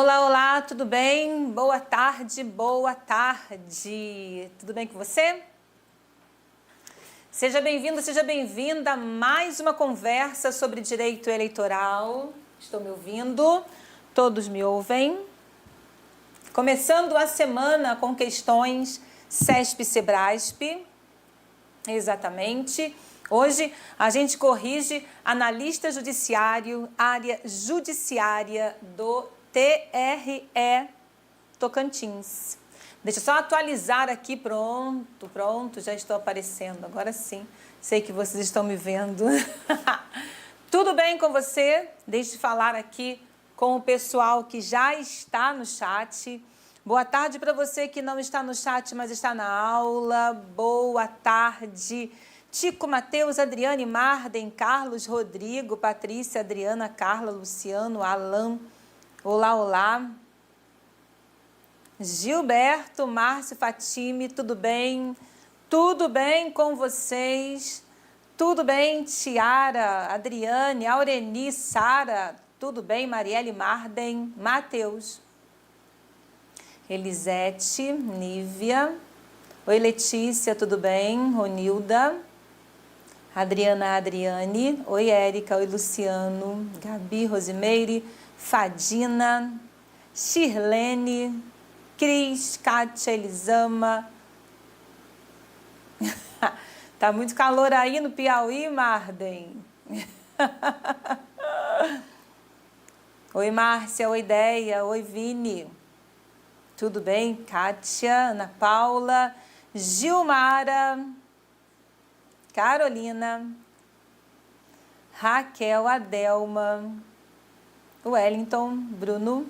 Olá, olá, tudo bem? Boa tarde, boa tarde. Tudo bem com você? Seja bem-vindo, seja bem-vinda a mais uma conversa sobre direito eleitoral. Estão me ouvindo? Todos me ouvem? Começando a semana com questões CESP-SEBRASP. Exatamente. Hoje a gente corrige analista judiciário, área judiciária do TRE Tocantins. Deixa eu só atualizar aqui, pronto, já estou aparecendo, agora sim, sei que vocês estão me vendo. Tudo bem com você? Deixe eu falar aqui com o pessoal que já está no chat. Boa tarde para você que não está no chat, mas está na aula. Boa tarde. Tico, Matheus, Adriane, Marden, Carlos, Rodrigo, Patrícia, Adriana, Carla, Luciano, Alan. Olá, olá. Gilberto, Márcio, Fatime, tudo bem? Tudo bem com vocês? Tudo bem, Tiara, Adriane, Aureni, Sara, tudo bem? Marielle, Marden, Matheus, Elisete, Nívia. Oi, Letícia, tudo bem? Ronilda, Adriana, Adriane. Oi, Érica, oi, Luciano, Gabi, Rosimeire, Fadina, Shirlene, Cris, Kátia, Elisama. Tá muito calor aí no Piauí, Marden? Oi, Márcia, oi, Deia, oi, Vini. Tudo bem? Kátia, Ana Paula, Gilmara, Carolina, Raquel, Adelma, Wellington, Bruno.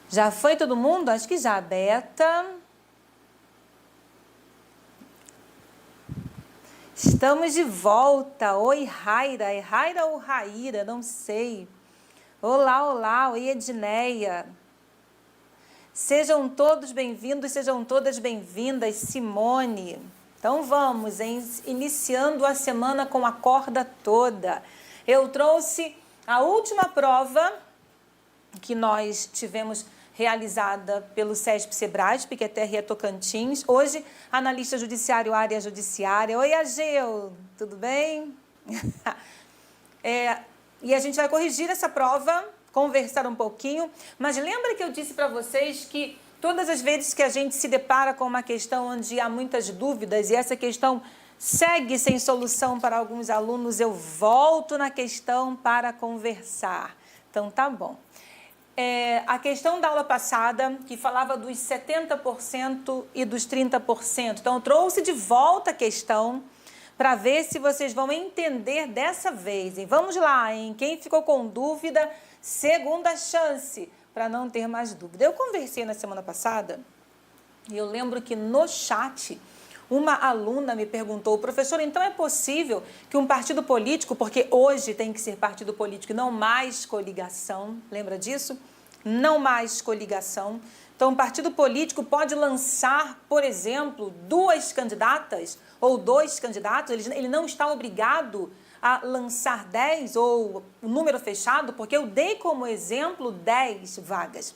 Já foi todo mundo? Acho que já. Beta. Estamos de volta. Oi, Raira. É Raira ou Raíra? Não sei. Olá, olá. Oi, Edneia. Sejam todos bem-vindos, sejam todas bem-vindas. Simone. Então vamos, hein? Iniciando a semana com a corda toda. Eu trouxe a última prova que nós tivemos realizada pelo CESP-SEBRASP, que é TRE Tocantins. Hoje, analista judiciário, área judiciária. Oi, Ageu, tudo bem? E a gente vai corrigir essa prova, conversar um pouquinho, mas lembra que eu disse para vocês que todas as vezes que a gente se depara com uma questão onde há muitas dúvidas e essa questão segue sem solução para alguns alunos, eu volto na questão para conversar. Então, tá bom. A questão da aula passada, que falava dos 70% e dos 30%. Então, eu trouxe de volta a questão para ver se vocês vão entender dessa vez. E vamos lá, hein? Quem ficou com dúvida, segunda chance para não ter mais dúvida. Eu conversei na semana passada e eu lembro que no chat uma aluna me perguntou: professor, então é possível que um partido político, porque hoje tem que ser partido político e não mais coligação, lembra disso? Não mais coligação. Então, um partido político pode lançar, por exemplo, duas candidatas ou dois candidatos, ele não está obrigado a lançar 10 ou o número fechado, porque eu dei como exemplo 10 vagas.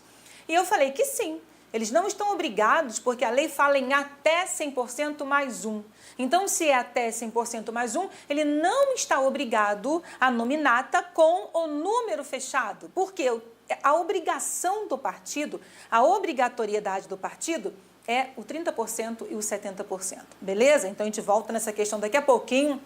E eu falei que sim. Eles não estão obrigados, porque a lei fala em até 100% mais um. Então, se é até 100% mais um, ele não está obrigado a nominata com o número fechado. Porque a obrigação do partido, a obrigatoriedade do partido é o 30% e o 70%. Beleza? Então, a gente volta nessa questão daqui a pouquinho.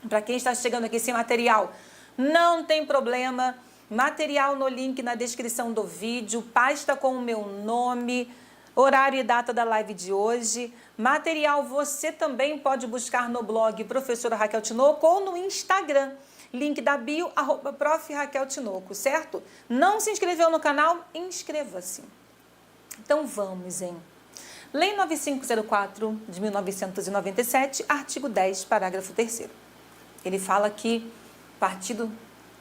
Para quem está chegando aqui sem material, não tem problema. Material no link na descrição do vídeo, pasta com o meu nome, horário e data da live de hoje. Material você também pode buscar no blog Professora Raquel Tinoco ou no Instagram, link da bio, @prof. Raquel Tinoco, certo? Não se inscreveu no canal? Inscreva-se. Então vamos, hein? Lei 9504 de 1997, artigo 10, parágrafo 3º. Ele fala que o partido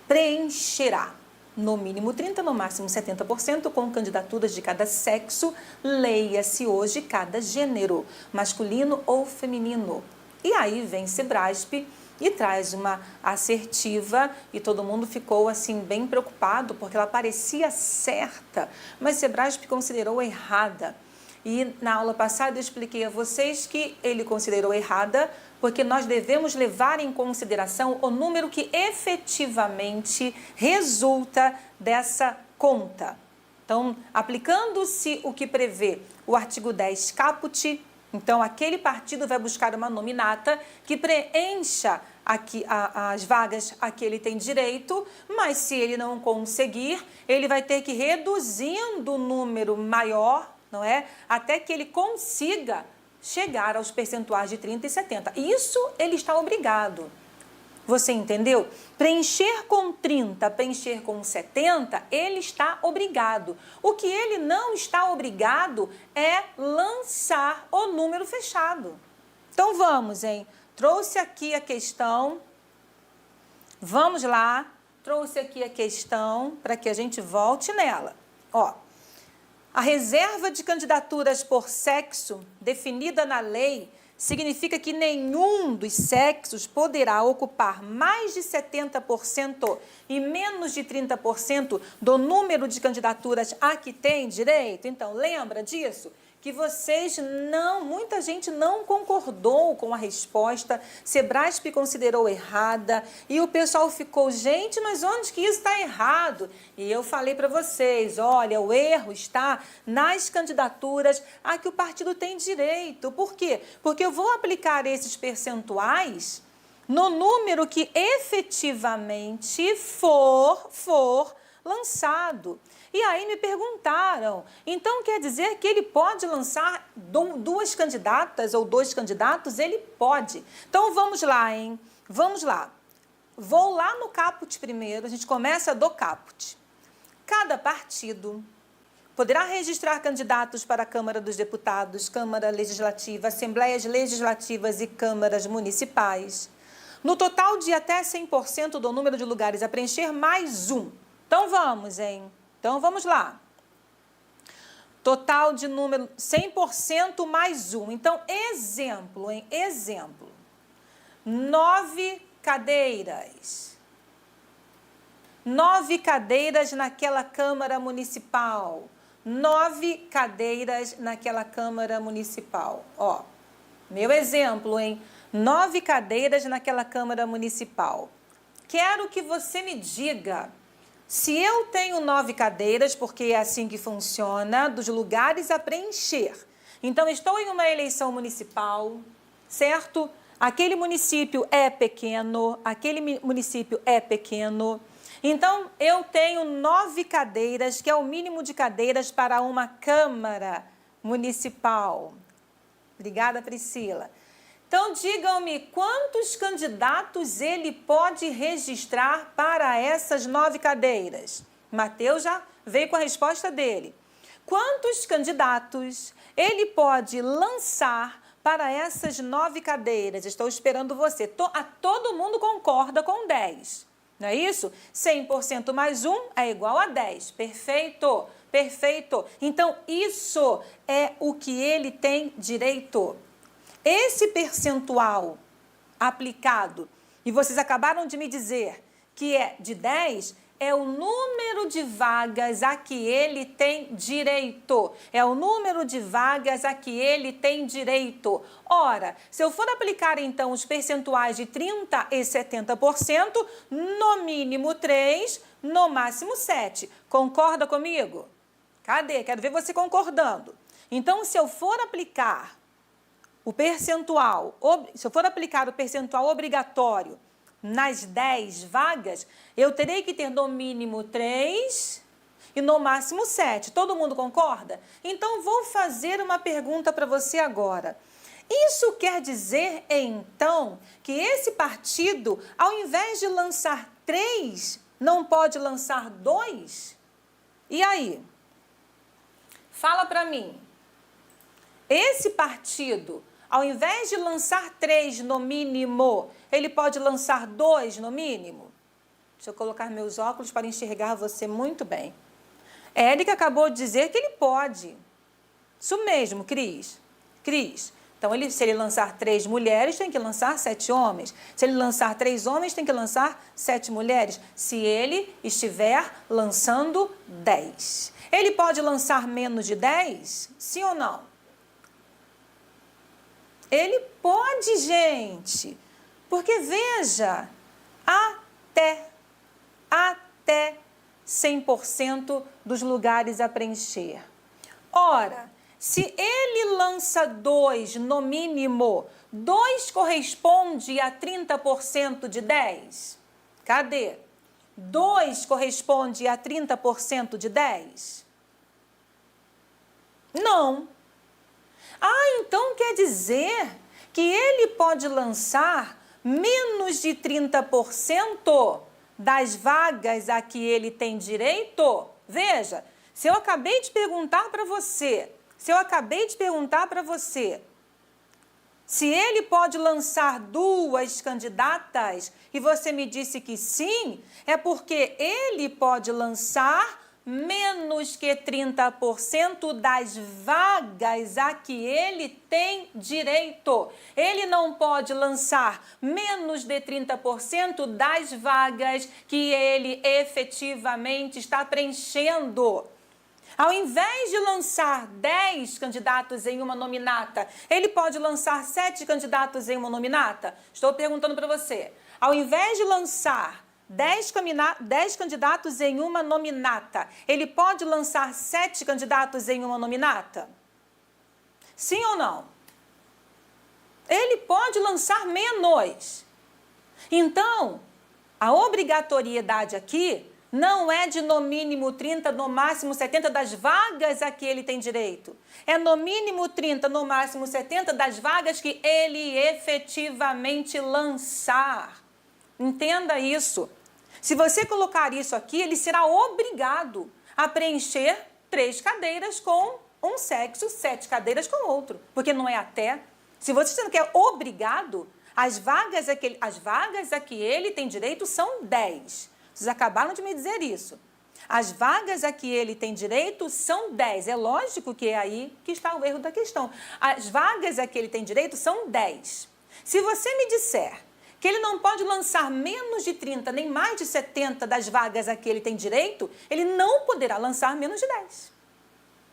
preencherá no mínimo 30%, no máximo 70%, com candidaturas de cada sexo, leia-se hoje cada gênero, masculino ou feminino. E aí vem SEBRASP e traz uma assertiva, e todo mundo ficou assim bem preocupado, porque ela parecia certa, mas Sebrasp considerou errada. E na aula passada eu expliquei a vocês que ele considerou errada, porque nós devemos levar em consideração o número que efetivamente resulta dessa conta. Então, aplicando-se o que prevê o artigo 10 caput, então aquele partido vai buscar uma nominata que preencha aqui as vagas a que ele tem direito, mas se ele não conseguir, ele vai ter que ir reduzindo o número maior, não é? Até que ele consiga chegar aos percentuais de 30 e 70. Isso ele está obrigado. Você entendeu? Preencher com 30, preencher com 70, ele está obrigado. O que ele não está obrigado é lançar o número fechado. Então vamos, hein? Trouxe aqui a questão. Vamos lá. Trouxe aqui a questão para que a gente volte nela. Ó, a reserva de candidaturas por sexo definida na lei significa que nenhum dos sexos poderá ocupar mais de 70% e menos de 30% do número de candidaturas a que tem direito. Então, lembra disso? Que muita gente não concordou com a resposta, Sebrasp considerou errada e o pessoal ficou, gente, mas onde que isso está errado? E eu falei para vocês, olha, o erro está nas candidaturas a que o partido tem direito. Por quê? Porque eu vou aplicar esses percentuais no número que efetivamente for lançado. E aí me perguntaram, então quer dizer que ele pode lançar duas candidatas ou dois candidatos? Ele pode. Então vamos lá, hein? Vamos lá. Vou lá no caput primeiro, a gente começa do caput. Cada partido poderá registrar candidatos para a Câmara dos Deputados, Câmara Legislativa, Assembleias Legislativas e câmaras municipais, no total de até 100% do número de lugares a preencher, mais um. Então vamos, hein? Então, vamos lá. Total de número 100% mais um. Então, exemplo, hein? Exemplo. 9 cadeiras. 9 cadeiras naquela Câmara Municipal. 9 cadeiras naquela Câmara Municipal. Ó, meu exemplo, hein? 9 cadeiras naquela Câmara Municipal. Quero que você me diga... Se eu tenho 9 cadeiras, porque é assim que funciona, dos lugares a preencher. Então, estou em uma eleição municipal, certo? Aquele município é pequeno, Então, eu tenho 9 cadeiras, que é o mínimo de cadeiras para uma Câmara Municipal. Obrigada, Priscila. Então, digam-me, quantos candidatos ele pode registrar para essas 9 cadeiras? Mateus já veio com a resposta dele. Quantos candidatos ele pode lançar para essas 9 cadeiras? Estou esperando você. Todo mundo concorda com 10, não é isso? 100% mais 1 é igual a 10. Perfeito, perfeito. Então, isso é o que ele tem direito. Esse percentual aplicado, e vocês acabaram de me dizer que é de 10, é o número de vagas a que ele tem direito. É o número de vagas a que ele tem direito. Ora, se eu for aplicar então os percentuais de 30% e 70%, no mínimo 3, no máximo 7. Concorda comigo? Cadê? Quero ver você concordando. Então, se eu for aplicar o percentual, se eu for aplicar o percentual obrigatório nas 10 vagas, eu terei que ter no mínimo 3 e no máximo 7. Todo mundo concorda? Então, vou fazer uma pergunta para você agora. Isso quer dizer, então, que esse partido, ao invés de lançar 3, não pode lançar 2? E aí? Fala para mim. Esse partido, ao invés de lançar 3 no mínimo, ele pode lançar 2 no mínimo? Deixa eu colocar meus óculos para enxergar você muito bem. Érica acabou de dizer que ele pode. Isso mesmo, Cris. Cris, Então, se ele lançar 3 mulheres, tem que lançar 7 homens. Se ele lançar 3 homens, tem que lançar 7 mulheres. Se ele estiver lançando 10. Ele pode lançar menos de 10? Sim ou não? Ele pode, gente. Porque, veja, até 100% dos lugares a preencher. Ora, se ele lança 2, no mínimo, 2 corresponde a 30% de 10? Cadê? 2 corresponde a 30% de 10? Não. Então quer dizer que ele pode lançar menos de 30% das vagas a que ele tem direito? Veja, se eu acabei de perguntar para você, se ele pode lançar 2 candidatas e você me disse que sim, é porque ele pode lançar menos que 30% das vagas a que ele tem direito. Ele não pode lançar menos de 30% das vagas que ele efetivamente está preenchendo. Ao invés de lançar 10 candidatos em uma nominata, ele pode lançar 7 candidatos em uma nominata? Estou perguntando para você. Ao invés de lançar 10 candidatos em uma nominata, ele pode lançar 7 candidatos em uma nominata? Sim ou não? Ele pode lançar menos. Então, a obrigatoriedade aqui não é de no mínimo 30, no máximo 70 das vagas a que ele tem direito. É no mínimo 30, no máximo 70 das vagas que ele efetivamente lançar. Entenda isso. Se você colocar isso aqui, ele será obrigado a preencher 3 cadeiras com um sexo, 7 cadeiras com outro. Porque não é até. Se você dizendo que é obrigado, as vagas a que ele tem direito são 10. Vocês acabaram de me dizer isso. As vagas a que ele tem direito são 10. É lógico que é aí que está o erro da questão. As vagas a que ele tem direito são 10. Se você me disser que ele não pode lançar menos de 30, nem mais de 70 das vagas a que ele tem direito, ele não poderá lançar menos de 10.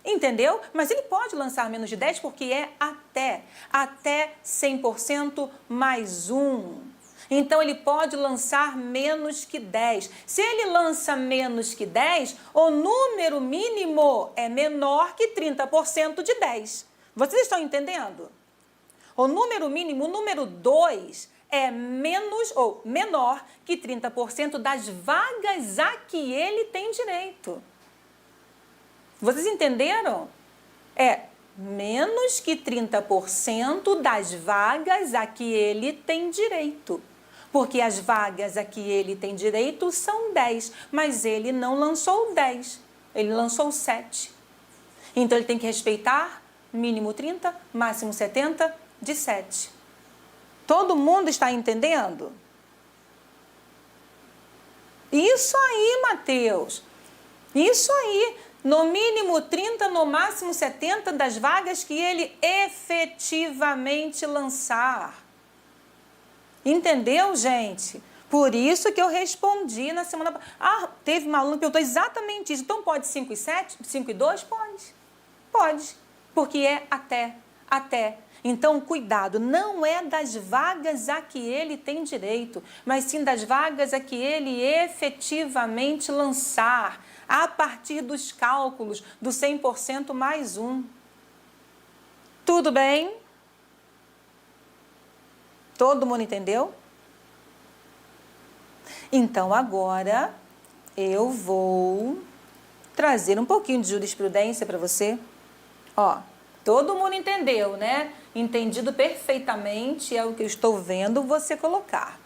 Entendeu? Mas ele pode lançar menos de 10 porque é até 100% mais 1. Então, ele pode lançar menos que 10. Se ele lança menos que 10, o número mínimo é menor que 30% de 10. Vocês estão entendendo? O número mínimo, o número 2, é menos ou menor que 30% das vagas a que ele tem direito. Vocês entenderam? É menos que 30% das vagas a que ele tem direito. Porque as vagas a que ele tem direito são 10, mas ele não lançou 10, ele lançou 7. Então, ele tem que respeitar mínimo 30, máximo 70 de 7. Todo mundo está entendendo? Isso aí, Mateus. Isso aí. No mínimo 30, no máximo 70 das vagas que ele efetivamente lançar. Entendeu, gente? Por isso que eu respondi na semana passada. Teve uma aluna que perguntou exatamente isso. Então, pode 5 e 7? 5 e 2? Pode. Pode. Porque é até. Então, cuidado. Não é das vagas a que ele tem direito, mas sim das vagas a que ele efetivamente lançar, a partir dos cálculos do 100% mais 1. Tudo bem? Todo mundo entendeu? Então, agora, eu vou trazer um pouquinho de jurisprudência para você. Todo mundo entendeu, né? Entendido perfeitamente, é o que eu estou vendo você colocar.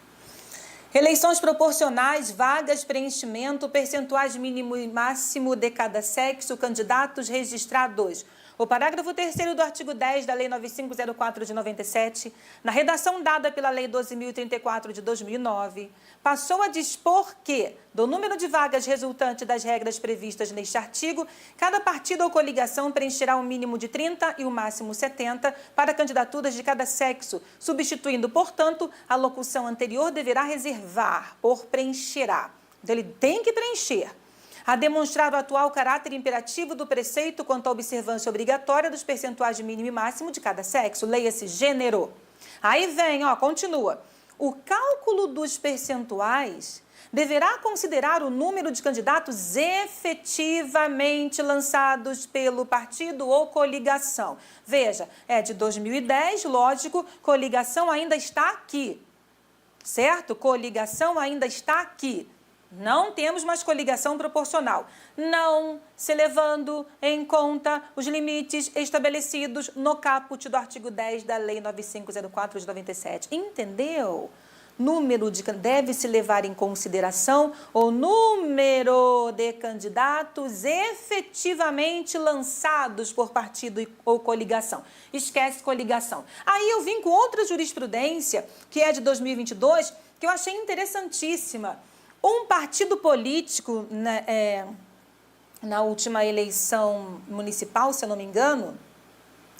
Eleições proporcionais, vagas, preenchimento, percentuais mínimo e máximo de cada sexo, candidatos registrados. o parágrafo 3º do artigo 10 da Lei 9504 de 97, na redação dada pela Lei 12.034 de 2009, passou a dispor que, do número de vagas resultante das regras previstas neste artigo, cada partido ou coligação preencherá um mínimo de 30 e o máximo 70 para candidaturas de cada sexo, substituindo, portanto, a locução anterior deverá reservar por preencherá. Então, ele tem que preencher. A demonstrar o atual caráter imperativo do preceito quanto à observância obrigatória dos percentuais de mínimo e máximo de cada sexo, leia-se gênero. Aí vem, continua. O cálculo dos percentuais deverá considerar o número de candidatos efetivamente lançados pelo partido ou coligação. Veja, é de 2010, lógico, coligação ainda está aqui, certo? Coligação ainda está aqui. Não temos mais coligação proporcional, não se levando em conta os limites estabelecidos no caput do artigo 10 da Lei 9504 de 97. Entendeu? Número de deve-se levar em consideração o número de candidatos efetivamente lançados por partido ou coligação. Esquece coligação. Aí eu vim com outra jurisprudência, que é de 2022, que eu achei interessantíssima. Um partido político, na última eleição municipal, se eu não me engano,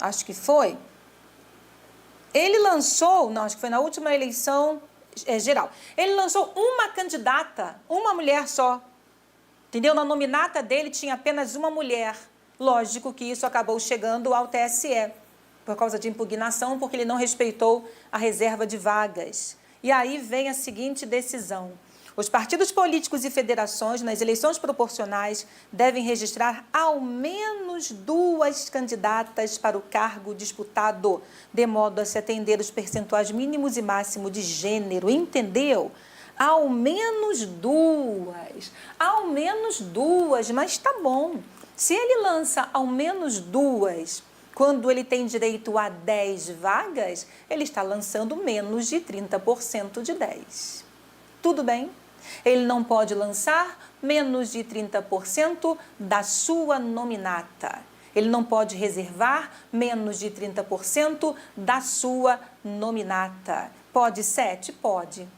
acho que foi, ele lançou, não, acho que foi na última eleição geral, ele lançou uma candidata, uma mulher só, entendeu? Na nominata dele tinha apenas uma mulher. Lógico que isso acabou chegando ao TSE, por causa de impugnação, porque ele não respeitou a reserva de vagas. E aí vem a seguinte decisão. Os partidos políticos e federações, nas eleições proporcionais, devem registrar ao menos 2 candidatas para o cargo disputado, de modo a se atender os percentuais mínimos e máximos de gênero, entendeu? Ao menos 2, mas tá bom. Se ele lança ao menos 2, quando ele tem direito a 10 vagas, ele está lançando menos de 30% de 10. Tudo bem? Ele não pode lançar menos de 30% da sua nominata. Ele não pode reservar menos de 30% da sua nominata. Pode 7? Pode.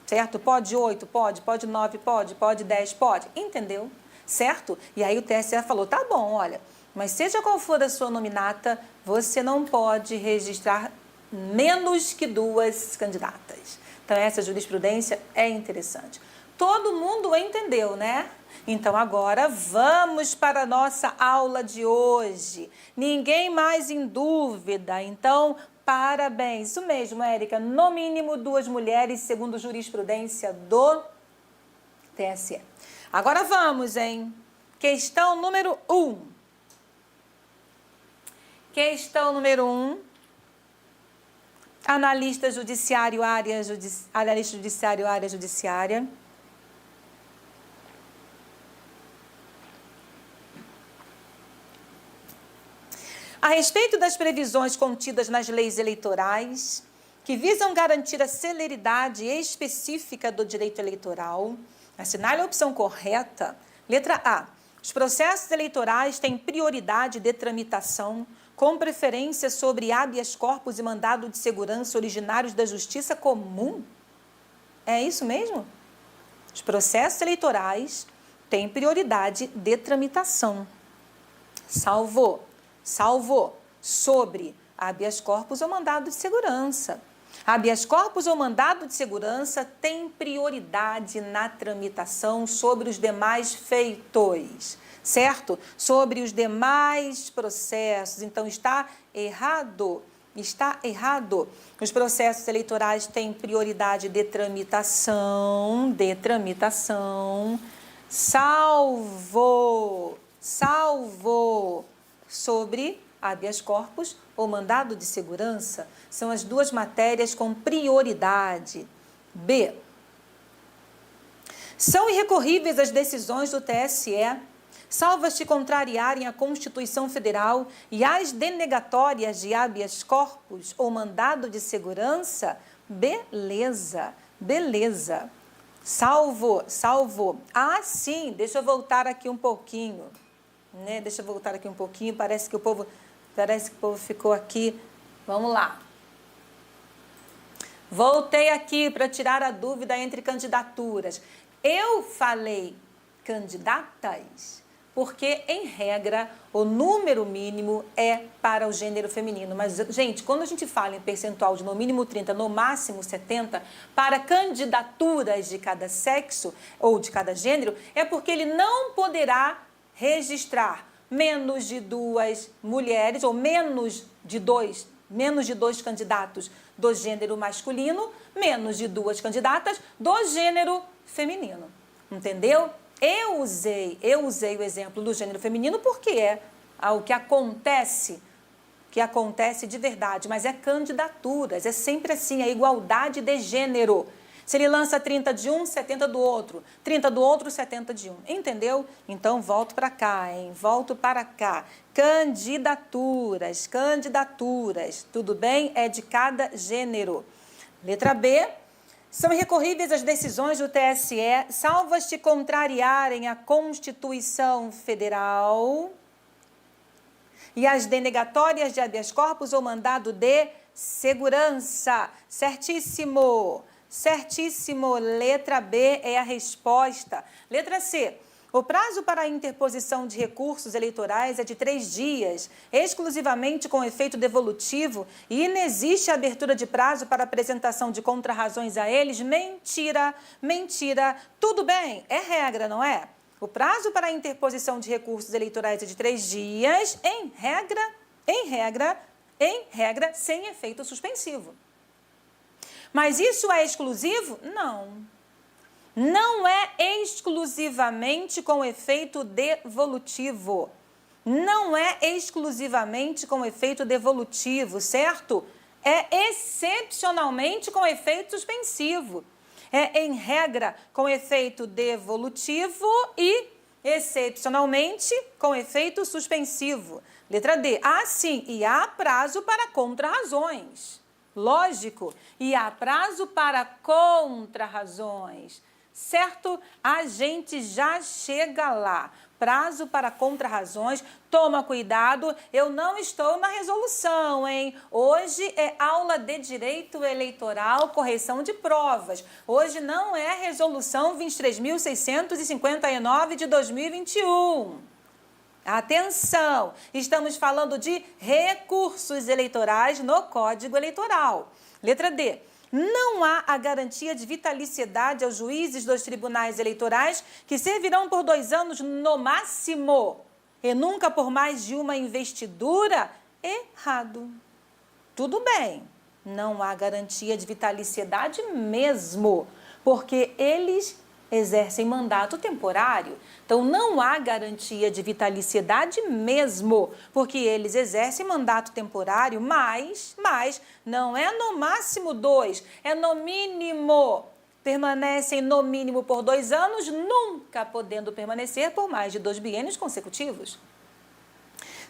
Certo? Pode 8? Pode 9? Pode 10? Pode. Entendeu? Certo? E aí o TSE falou, tá bom, olha, mas seja qual for a sua nominata, você não pode registrar menos que 2 candidatas. Então, essa jurisprudência é interessante. Todo mundo entendeu, né? Então, agora vamos para a nossa aula de hoje. Ninguém mais em dúvida. Então, parabéns. Isso mesmo, Érica. No mínimo 2 mulheres, segundo jurisprudência do TSE. Agora vamos, hein? Questão número 1. Questão número 1. Analista judiciário, área judiciária. A respeito das previsões contidas nas leis eleitorais, que visam garantir a celeridade específica do direito eleitoral, assinale a opção correta. Letra A. Os processos eleitorais têm prioridade de tramitação, com preferência sobre habeas corpus e mandado de segurança originários da Justiça Comum? É isso mesmo? Os processos eleitorais têm prioridade de tramitação, salvo sobre habeas corpus ou mandado de segurança. Habeas corpus ou mandado de segurança tem prioridade na tramitação sobre os demais feitos, certo? Sobre os demais processos. Então, está errado. Está errado. Os processos eleitorais têm prioridade de tramitação, salvo sobre habeas corpus ou mandado de segurança. São as 2 matérias com prioridade. B. São irrecorríveis as decisões do TSE, salvo as que contrariarem a Constituição Federal e as denegatórias de habeas corpus ou mandado de segurança. Beleza. Salvo. Ah, sim, deixa eu voltar aqui um pouquinho. né? Deixa eu voltar aqui um pouquinho, parece que o povo ficou aqui. Vamos lá. Voltei aqui para tirar a dúvida entre candidaturas. Eu falei candidatas porque, em regra, o número mínimo é para o gênero feminino. Mas, gente, quando a gente fala em percentual de no mínimo 30, no máximo 70, para candidaturas de cada sexo ou de cada gênero, é porque ele não poderá registrar menos de 2 mulheres ou menos de dois candidatos do gênero masculino, menos de 2 candidatas do gênero feminino. Entendeu? Eu usei o exemplo do gênero feminino porque é o que acontece de verdade, mas é candidaturas, é sempre assim, a igualdade de gênero. Se ele lança 30 de um, 70 do outro, 30 do outro, 70 de um. Entendeu? Então, volto para cá, hein? Volto para cá. Candidaturas, tudo bem? É de cada gênero. Letra B. São irrecorríveis as decisões do TSE, salvo as que contrariarem a Constituição Federal e as denegatórias de habeas corpus ou mandado de segurança. Certíssimo. Certíssimo. Letra B é a resposta. Letra C. O prazo para a interposição de recursos eleitorais é de 3 dias, exclusivamente com efeito devolutivo, e não existe abertura de prazo para apresentação de contrarrazões a eles? Mentira, mentira. Tudo bem, é regra, não é? O prazo para a interposição de recursos eleitorais é de 3 dias, em regra, sem efeito suspensivo. Mas isso é exclusivo? Não. Não é exclusivamente com efeito devolutivo. Não é exclusivamente com efeito devolutivo, certo? É excepcionalmente com efeito suspensivo. É, em regra, com efeito devolutivo e, excepcionalmente, com efeito suspensivo. Letra D. Ah, sim, e há prazo para contrarrazões. Lógico, e há prazo para contrarrazões. Certo? A gente já chega lá. Prazo para contrarrazões. Toma cuidado, eu não estou na resolução, hein? Hoje é aula de direito eleitoral, correção de provas. Hoje não é resolução 23.659 de 2021. Atenção, estamos falando de recursos eleitorais no Código Eleitoral. Letra D. Não há a garantia de vitaliciedade aos juízes dos tribunais eleitorais que servirão por 2 anos no máximo e nunca por mais de uma investidura? Errado. Tudo bem, não há garantia de vitaliciedade mesmo, porque eles exercem mandato temporário. Então, não há garantia de vitaliciedade mesmo, porque eles exercem mandato temporário, mas não é no máximo 2, é no mínimo. Permanecem no mínimo por 2 anos, nunca podendo permanecer por mais de 2 biênios consecutivos.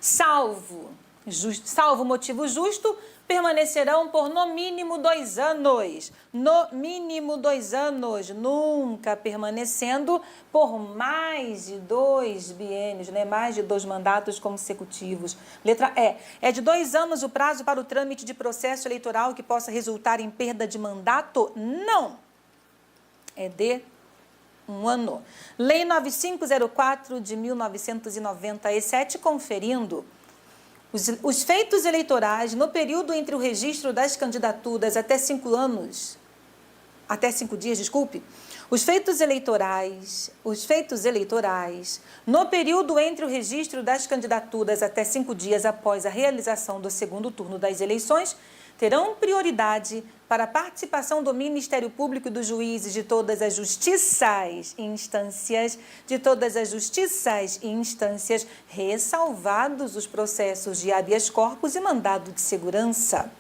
Salvo motivo justo, permanecerão por no mínimo 2 anos. No mínimo 2 anos, nunca permanecendo por mais de 2 biênios, né? Mais de 2 mandatos consecutivos. Letra E. É de 2 anos o prazo para o trâmite de processo eleitoral que possa resultar em perda de mandato? Não. É de 1 ano. Lei 9504 de 1997, conferindo os feitos eleitorais no período entre o registro das candidaturas até 5 dias, os feitos eleitorais no período entre o registro das candidaturas até 5 dias após a realização do segundo turno das eleições terão prioridade para a participação do Ministério Público e dos juízes de todas as justiças e instâncias, ressalvados os processos de habeas corpus e mandado de segurança.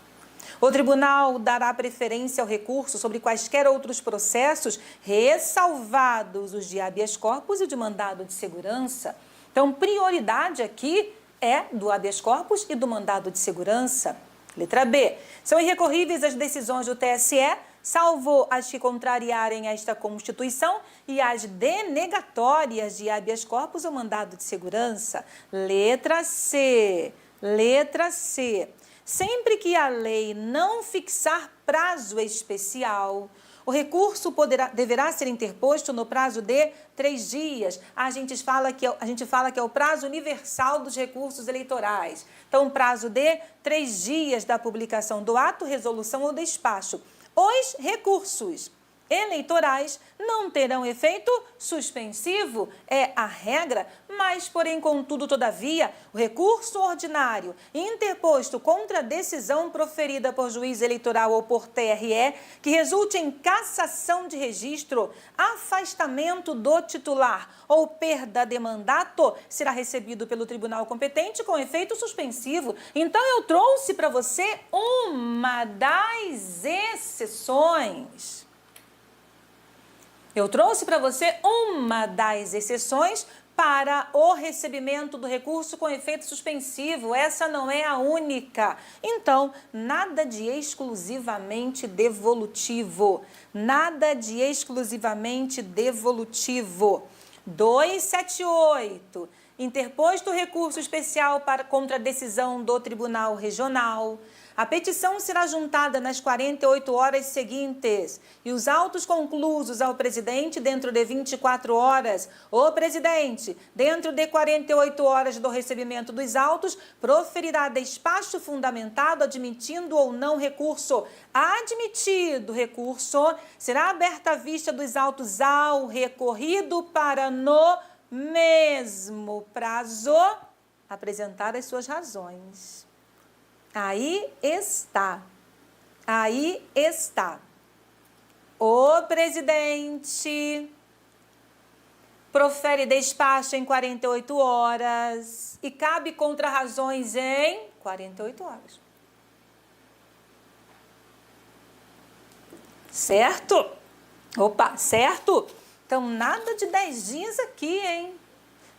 O tribunal dará preferência ao recurso sobre quaisquer outros processos, ressalvados os de habeas corpus e de mandado de segurança. Então, prioridade aqui é do habeas corpus e do mandado de segurança. Letra B. São irrecorríveis as decisões do TSE, salvo as que contrariarem esta Constituição e as denegatórias de habeas corpus ou mandado de segurança. Letra C. Letra C. Sempre que a lei não fixar prazo especial, o recurso deverá ser interposto no prazo de 3 dias. A gente fala que é o prazo universal dos recursos eleitorais. Então, prazo de 3 dias da publicação do ato, resolução ou despacho. Os recursos eleitorais não terão efeito suspensivo, é a regra, mas, porém, contudo, todavia, o recurso ordinário interposto contra a decisão proferida por juiz eleitoral ou por TRE, que resulte em cassação de registro, afastamento do titular ou perda de mandato, será recebido pelo tribunal competente com efeito suspensivo. Então, eu trouxe para você uma das exceções. Eu trouxe para você uma das exceções para o recebimento do recurso com efeito suspensivo. Essa não é a única. Então, nada de exclusivamente devolutivo. Nada de exclusivamente devolutivo. 278. Interposto recurso especial contra a decisão do Tribunal Regional. A petição será juntada nas 48 horas seguintes e os autos conclusos ao presidente dentro de 24 horas. O presidente, dentro de 48 horas do recebimento dos autos, proferirá despacho fundamentado admitindo ou não recurso. Admitido recurso, será aberta a vista dos autos ao recorrido para no mesmo prazo apresentar as suas razões. Aí está. Aí está. O presidente profere despacho em 48 horas e cabe contrarrazões em 48 horas. Certo? Opa, certo? Então, nada de 10 dias aqui, hein?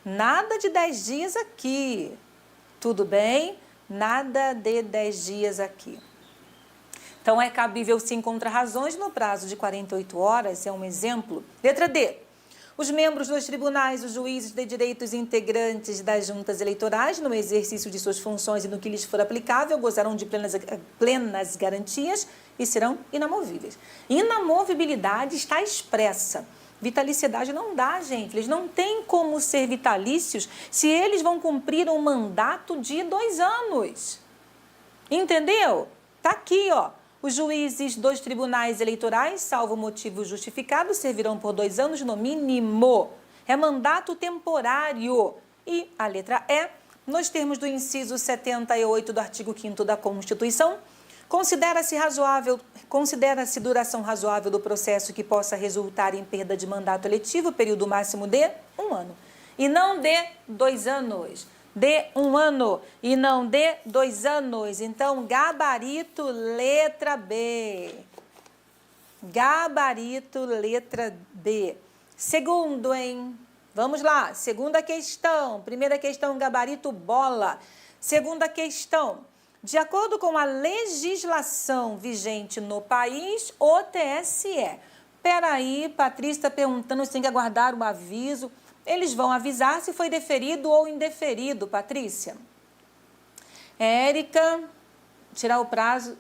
Nada de 10 dias aqui. Tudo bem? Nada de 10 dias aqui. Então, é cabível sim contrarrazões no prazo de 48 horas, é um exemplo. Letra D. Os membros dos tribunais, os juízes de direitos integrantes das juntas eleitorais, no exercício de suas funções e no que lhes for aplicável, gozarão de plenas garantias e serão inamovíveis. Inamovibilidade está expressa. Vitaliciedade não dá, gente. Eles não têm como ser vitalícios se eles vão cumprir um mandato de 2 anos. Entendeu? Tá aqui, ó. Os juízes dos tribunais eleitorais, salvo motivo justificado, servirão por 2 anos no mínimo. É mandato temporário. E a letra E, nos termos do inciso 78 do artigo 5º da Constituição, considera-se duração razoável do processo que possa resultar em perda de mandato eletivo, período máximo de 1 ano. E não de 2 anos. De 1 ano e não de 2 anos. Então, gabarito, letra B. Gabarito, letra B. Segundo, hein? Vamos lá. Segunda questão. Primeira questão, gabarito, bola. Segunda questão. De acordo com a legislação vigente no país, o TSE. Peraí, Patrícia está perguntando se tem que aguardar o aviso. Eles vão avisar se foi deferido ou indeferido, Patrícia. Érica, tirar o prazo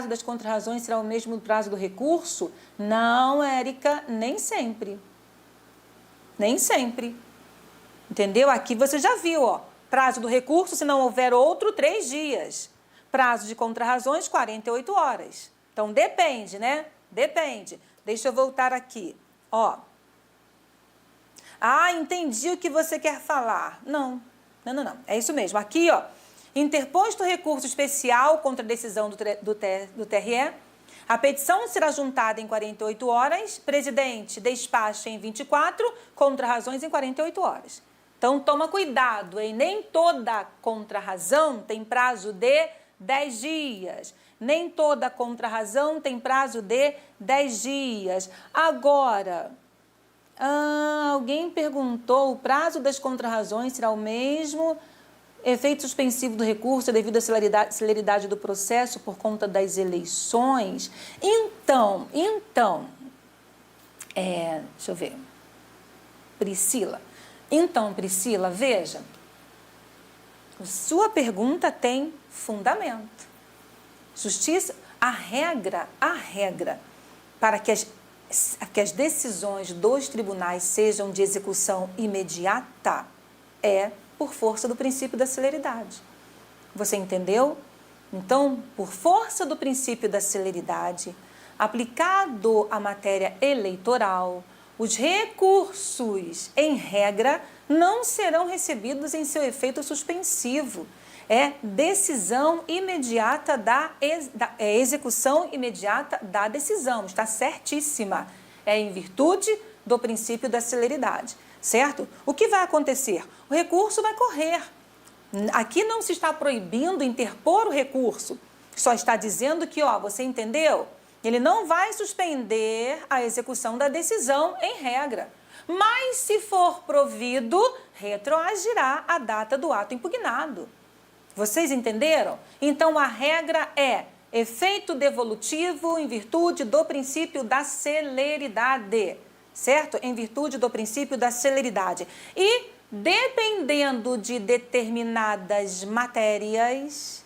das contrarrazões será o mesmo do prazo do recurso? Não, Érica, nem sempre. Nem sempre. Entendeu? Aqui você já viu, ó. Prazo do recurso, se não houver outro, 3 dias. Prazo de contrarrazões, 48 horas. Então, depende, né? Depende. Deixa eu voltar aqui. Ó. Ah, entendi o que você quer falar. Não. É isso mesmo. Aqui, ó. Interposto recurso especial contra a decisão do TRE. A petição será juntada em 48 horas. Presidente despacha em 24, contrarrazões em 48 horas. Então, toma cuidado, hein? Nem toda contrarrazão tem prazo de 10 dias. Nem toda contrarrazão tem prazo de 10 dias. Agora, alguém perguntou, o prazo das contrarrazões será o mesmo Efeito suspensivo do recurso devido à celeridade do processo por conta das eleições. Então, deixa eu ver. Priscila. Então, Priscila, veja, sua pergunta tem fundamento. Justiça, a regra para que as decisões dos tribunais sejam de execução imediata é por força do princípio da celeridade. Você entendeu? Então, por força do princípio da celeridade, aplicado à matéria eleitoral, os recursos, em regra, não serão recebidos em seu efeito suspensivo. É decisão imediata execução imediata da decisão. Está certíssima. É em virtude do princípio da celeridade. Certo? O que vai acontecer? O recurso vai correr. Aqui não se está proibindo interpor o recurso. Só está dizendo que, você entendeu? Ele não vai suspender a execução da decisão em regra. Mas, se for provido, retroagirá a data do ato impugnado. Vocês entenderam? Então, a regra é efeito devolutivo em virtude do princípio da celeridade. Certo? Em virtude do princípio da celeridade. E, dependendo de determinadas matérias,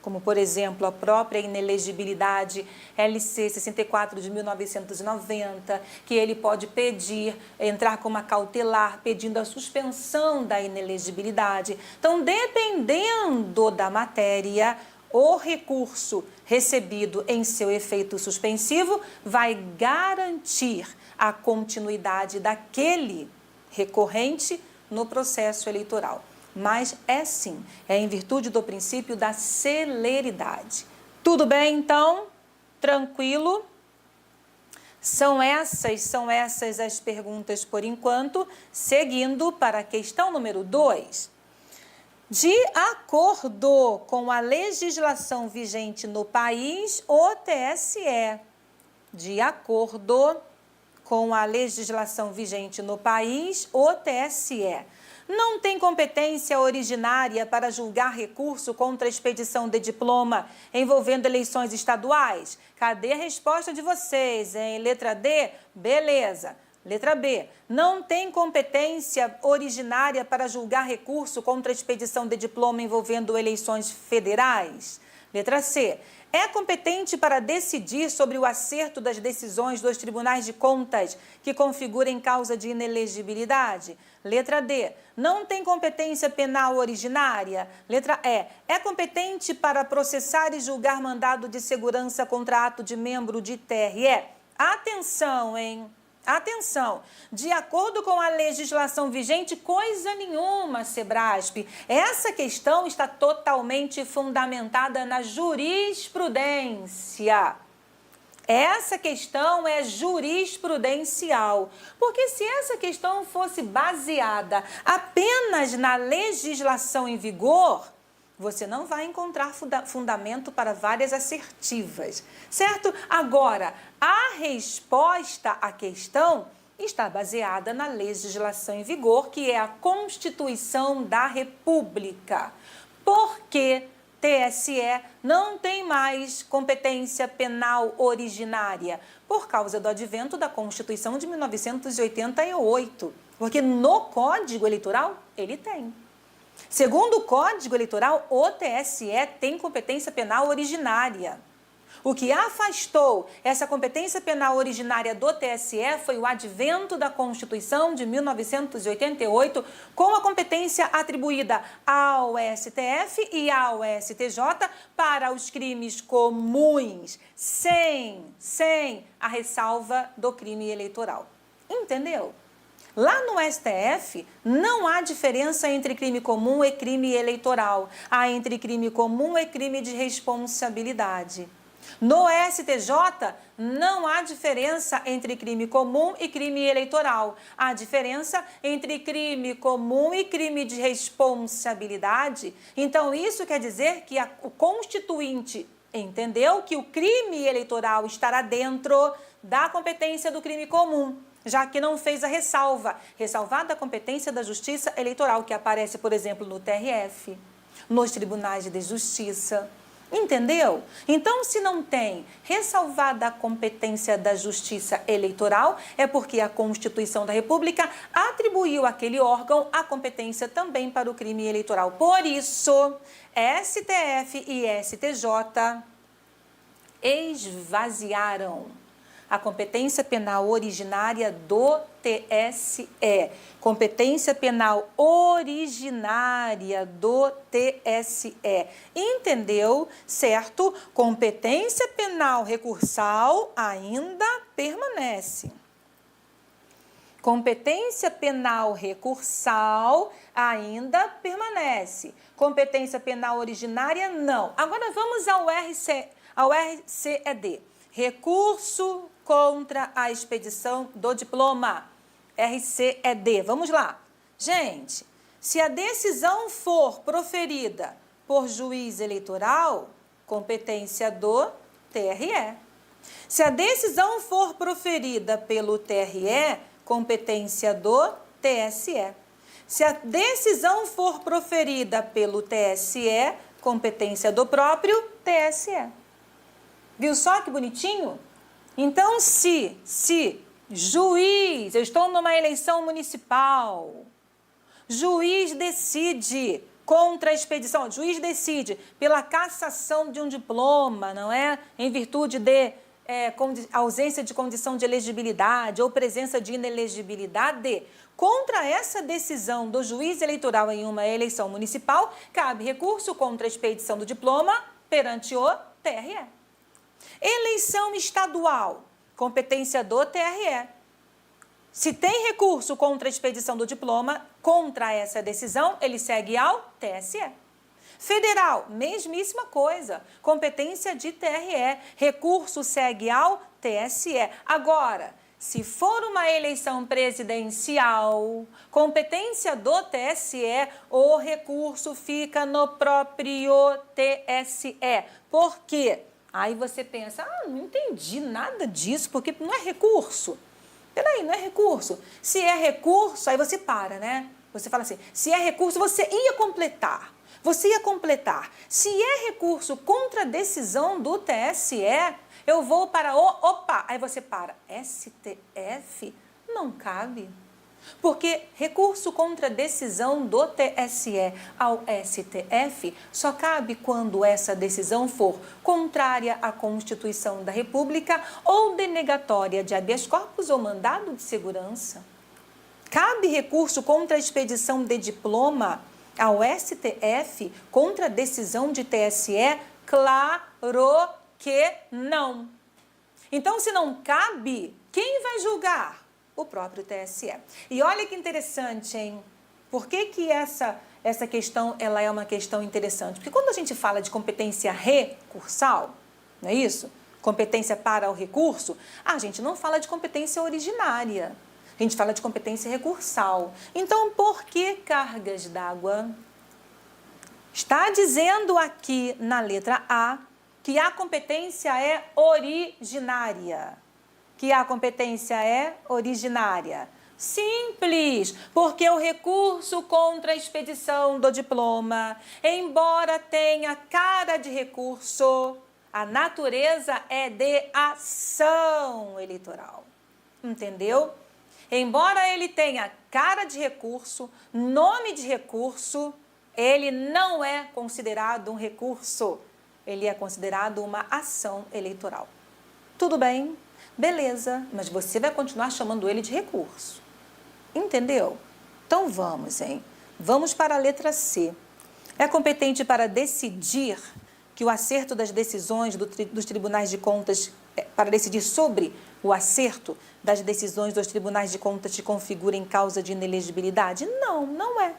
como, por exemplo, a própria inelegibilidade LC 64 de 1990, que ele pode entrar com uma cautelar, pedindo a suspensão da inelegibilidade. Então, dependendo da matéria, o recurso recebido em seu efeito suspensivo vai garantir a continuidade daquele recorrente no processo eleitoral. Mas é em virtude do princípio da celeridade. Tudo bem, então? Tranquilo? São essas as perguntas por enquanto. Seguindo para a questão número 2. De acordo com a legislação vigente no país, o TSE, de acordo com a legislação vigente no país, o TSE não tem competência originária para julgar recurso contra a expedição de diploma envolvendo eleições estaduais? Cadê a resposta de vocês, hein? Letra D? Beleza. Letra B, não tem competência originária para julgar recurso contra a expedição de diploma envolvendo eleições federais? Letra C, é competente para decidir sobre o acerto das decisões dos tribunais de contas que configurem causa de inelegibilidade? Letra D, não tem competência penal originária? Letra E, é competente para processar e julgar mandado de segurança contra ato de membro de TRE? Atenção, hein? Atenção, de acordo com a legislação vigente, coisa nenhuma, Sebrasp. Essa questão está totalmente fundamentada na jurisprudência. Essa questão é jurisprudencial, porque se essa questão fosse baseada apenas na legislação em vigor, você não vai encontrar fundamento para várias assertivas, certo? Agora, a resposta à questão está baseada na legislação em vigor, que é a Constituição da República. Porque TSE não tem mais competência penal originária, por causa do advento da Constituição de 1988. Porque no Código Eleitoral, ele tem. Segundo o Código Eleitoral, o TSE tem competência penal originária. O que afastou essa competência penal originária do TSE foi o advento da Constituição de 1988, com a competência atribuída ao STF e ao STJ para os crimes comuns, sem a ressalva do crime eleitoral. Entendeu? Lá no STF, não há diferença entre crime comum e crime eleitoral. Há entre crime comum e crime de responsabilidade. No STJ, não há diferença entre crime comum e crime eleitoral. Há diferença entre crime comum e crime de responsabilidade. Então, isso quer dizer que o Constituinte entendeu que o crime eleitoral estará dentro da competência do crime comum. já que não fez a ressalva. Ressalvada a competência da Justiça Eleitoral, que aparece, por exemplo, no TRF, nos tribunais de justiça. Entendeu? Então, se não tem ressalvada a competência da Justiça Eleitoral, é porque a Constituição da República atribuiu àquele órgão a competência também para o crime eleitoral. Por isso, STF e STJ esvaziaram a competência penal originária do TSE. Competência penal originária do TSE. Entendeu? Certo? Competência penal recursal ainda permanece. Competência penal recursal ainda permanece. Competência penal originária, não. Agora vamos ao RCED. Recurso contra a expedição do diploma. RCED. Vamos lá. Gente, se a decisão for proferida por juiz eleitoral, competência do TRE. Se a decisão for proferida pelo TRE, competência do TSE. Se a decisão for proferida pelo TSE, competência do próprio TSE. Viu só que bonitinho? Então, se juiz, eu estou numa eleição municipal, juiz decide contra a expedição, juiz decide pela cassação de um diploma, não é? Em virtude de ausência de condição de elegibilidade ou presença de inelegibilidade. Contra essa decisão do juiz eleitoral em uma eleição municipal, cabe recurso contra a expedição do diploma perante o TRE. Eleição estadual, competência do TRE. Se tem recurso contra a expedição do diploma, contra essa decisão, ele segue ao TSE. Federal, mesmíssima coisa, competência de TRE, recurso segue ao TSE. Agora, se for uma eleição presidencial, competência do TSE, o recurso fica no próprio TSE. Por quê? Aí você pensa, não entendi nada disso, porque não é recurso. Peraí, não é recurso. Se é recurso, aí você para, né? Você fala assim, se é recurso, você ia completar. Você ia completar. Se é recurso contra a decisão do TSE, eu vou para aí você para. STF? Não cabe. Porque recurso contra a decisão do TSE ao STF só cabe quando essa decisão for contrária à Constituição da República ou denegatória de habeas corpus ou mandado de segurança. Cabe recurso contra a expedição de diploma ao STF contra a decisão de TSE? Claro que não. Então, se não cabe, quem vai julgar? O próprio TSE. E olha que interessante, hein? Por que essa questão ela é uma questão interessante? Porque quando a gente fala de competência recursal, não é isso? Competência para o recurso, a gente não fala de competência originária. A gente fala de competência recursal. Então, por que cargas d'água? Está dizendo aqui na letra A que a competência é originária. Que a competência é originária. Simples, porque o recurso contra a expedição do diploma, embora tenha cara de recurso, a natureza é de ação eleitoral. Entendeu? Embora ele tenha cara de recurso, nome de recurso, ele não é considerado um recurso, ele é considerado uma ação eleitoral. Tudo bem? Beleza, mas você vai continuar chamando ele de recurso. Entendeu? Então vamos, hein? Vamos para a letra C. É competente para decidir que o acerto das decisões dos tribunais de contas, para decidir sobre o acerto das decisões dos tribunais de contas se configura em causa de inelegibilidade? Não, não é.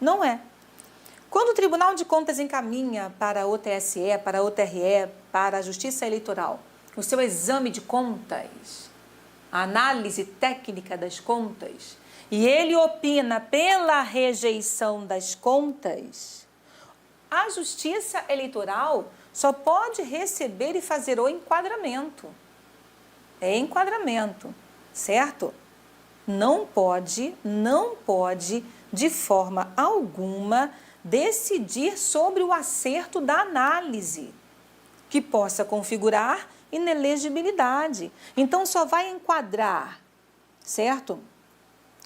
Não é. Quando o Tribunal de Contas encaminha para o TSE, para o TRE, para a Justiça Eleitoral, o seu exame de contas, a análise técnica das contas, e ele opina pela rejeição das contas, a Justiça Eleitoral só pode receber e fazer o enquadramento. É enquadramento. certo? Não pode, de forma alguma, decidir sobre o acerto da análise, que possa configurar inelegibilidade. Então, só vai enquadrar, certo?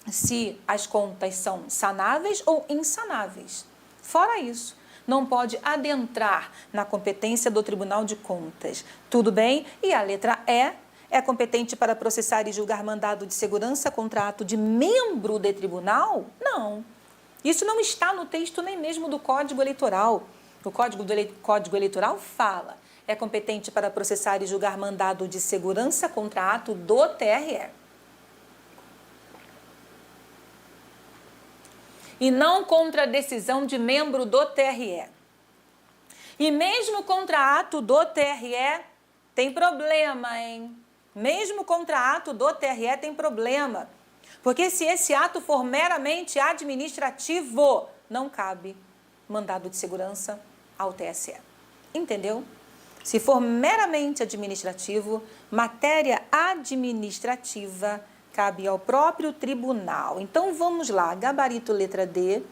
Se as contas são sanáveis ou insanáveis. Fora isso, não pode adentrar na competência do Tribunal de Contas. Tudo bem? E a letra E é competente para processar e julgar mandado de segurança contra ato de membro de tribunal? Não. Isso não está no texto nem mesmo do Código Eleitoral. O Código Eleitoral fala, é competente para processar e julgar mandado de segurança contra ato do TRE. E não contra a decisão de membro do TRE. E mesmo contra ato do TRE, tem problema, hein? Mesmo contra ato do TRE tem problema. Porque se esse ato for meramente administrativo, não cabe mandado de segurança ao TSE. Entendeu? Se for meramente administrativo, matéria administrativa cabe ao próprio tribunal. Então, vamos lá. Gabarito letra D.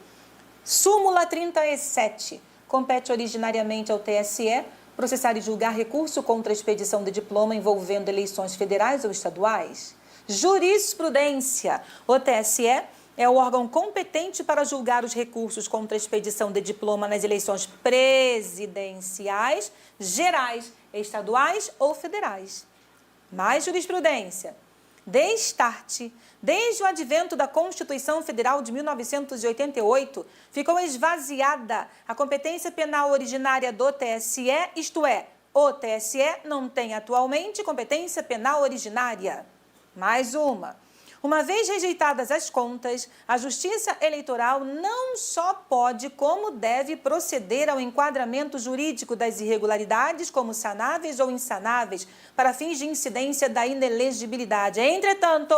Súmula 37. Compete originariamente ao TSE processar e julgar recurso contra a expedição de diploma envolvendo eleições federais ou estaduais. Jurisprudência. O TSE é o órgão competente para julgar os recursos contra a expedição de diploma nas eleições presidenciais, gerais, estaduais ou federais. Mais jurisprudência. Desde o advento da Constituição Federal de 1988, ficou esvaziada a competência penal originária do TSE, isto é, o TSE não tem atualmente competência penal originária. Mais uma. Uma vez rejeitadas as contas, a Justiça Eleitoral não só pode, como deve proceder ao enquadramento jurídico das irregularidades como sanáveis ou insanáveis para fins de incidência da inelegibilidade. Entretanto,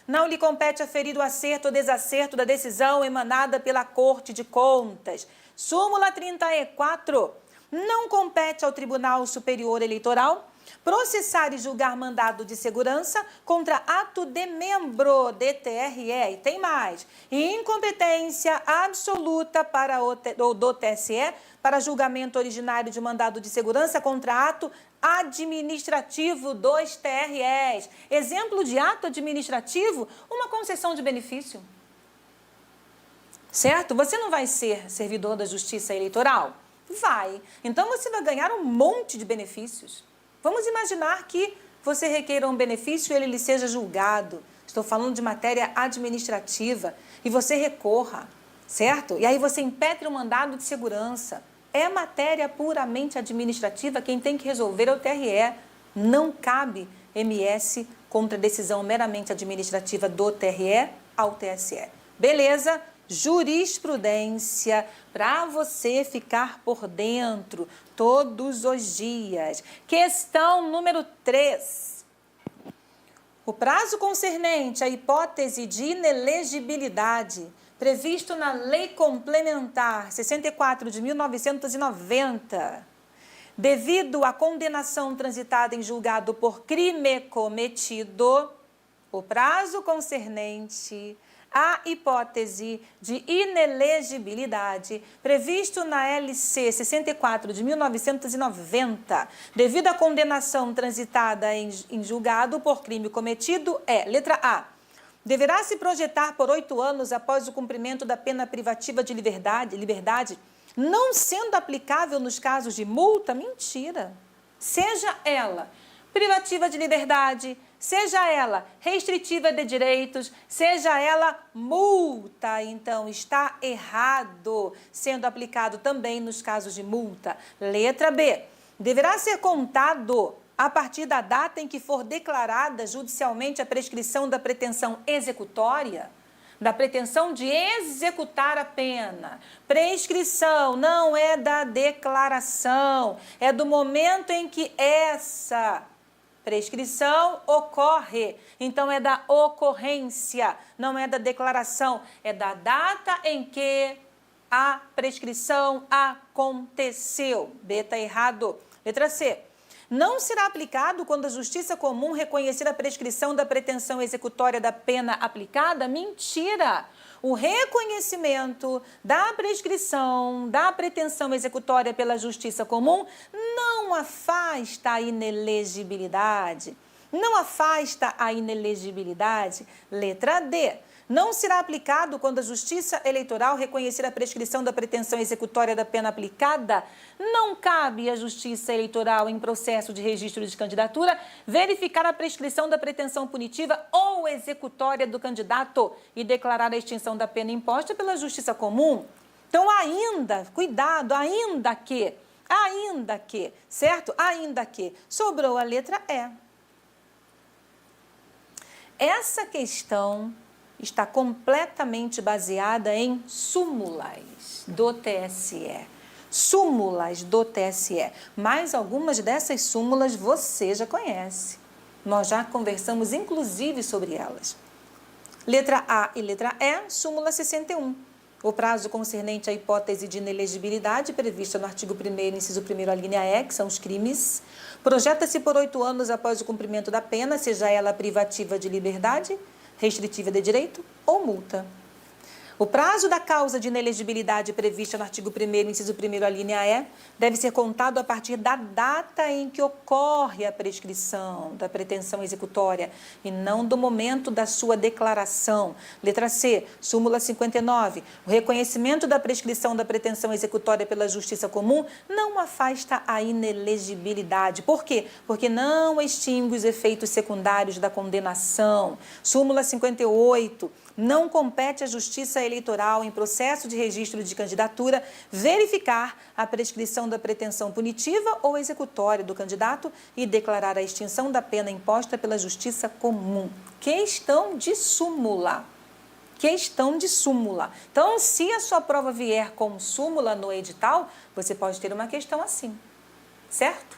não lhe compete aferir o acerto ou desacerto da decisão emanada pela Corte de Contas. Súmula 34. Não compete ao Tribunal Superior Eleitoral processar e julgar mandado de segurança contra ato de membro de TRE. E tem mais. Incompetência absoluta do TSE para julgamento originário de mandado de segurança contra ato administrativo dos TREs. Exemplo de ato administrativo, uma concessão de benefício. Certo? Você não vai ser servidor da Justiça Eleitoral? Vai. Então você vai ganhar um monte de benefícios. Vamos imaginar que você requeira um benefício e ele lhe seja julgado. Estou falando de matéria administrativa. E você recorra, certo? E aí você impetra o mandado de segurança. É matéria puramente administrativa, quem tem que resolver é o TRE. Não cabe MS contra decisão meramente administrativa do TRE ao TSE. Beleza? Jurisprudência, para você ficar por dentro todos os dias. Questão número 3. O prazo concernente à hipótese de inelegibilidade previsto na Lei Complementar 64 de 1990, devido à condenação transitada em julgado por crime cometido, o prazo concernente a hipótese de inelegibilidade previsto na LC 64 de 1990, devido à condenação transitada em julgado por crime cometido, é, letra A, deverá se projetar por 8 anos após o cumprimento da pena privativa de liberdade, não sendo aplicável nos casos de multa, mentira. Seja ela privativa de liberdade, seja ela restritiva de direitos, seja ela multa, então está errado, sendo aplicado também nos casos de multa. Letra B, deverá ser contado a partir da data em que for declarada judicialmente a prescrição da pretensão executória, da pretensão de executar a pena. Prescrição não é da declaração, é do momento em que essa prescrição ocorre, então é da ocorrência, não é da declaração, é da data em que a prescrição aconteceu. B está errado. Letra C. não será aplicado quando a justiça comum reconhecer a prescrição da pretensão executória da pena aplicada? Mentira! O reconhecimento da prescrição da pretensão executória pela justiça comum não afasta a inelegibilidade. Não afasta a inelegibilidade. Letra D. Não será aplicado quando a Justiça Eleitoral reconhecer a prescrição da pretensão executória da pena aplicada. Não cabe à Justiça Eleitoral, em processo de registro de candidatura, verificar a prescrição da pretensão punitiva ou executória do candidato e declarar a extinção da pena imposta pela Justiça Comum. Então, ainda, cuidado, ainda que, certo? Ainda que, sobrou a letra E. Essa questão está completamente baseada em súmulas do TSE. Súmulas do TSE. Mas algumas dessas súmulas você já conhece. Nós já conversamos, inclusive, sobre elas. Letra A e letra E, súmula 61. O prazo concernente à hipótese de inelegibilidade prevista no artigo 1º, inciso 1º, a linha E, que são os crimes, projeta-se por 8 anos após o cumprimento da pena, seja ela privativa de liberdade, restritiva de direito ou multa. O prazo da causa de inelegibilidade prevista no artigo 1º, inciso 1º, a linha E, deve ser contado a partir da data em que ocorre a prescrição da pretensão executória e não do momento da sua declaração. Letra C, súmula 59. O reconhecimento da prescrição da pretensão executória pela Justiça Comum não afasta a inelegibilidade. Por quê? Porque não extingue os efeitos secundários da condenação. Súmula 58. Não compete à Justiça Eleitoral, em processo de registro de candidatura, verificar a prescrição da pretensão punitiva ou executória do candidato e declarar a extinção da pena imposta pela Justiça Comum. Questão de súmula. Questão de súmula. Então, se a sua prova vier com súmula no edital, você pode ter uma questão assim, certo?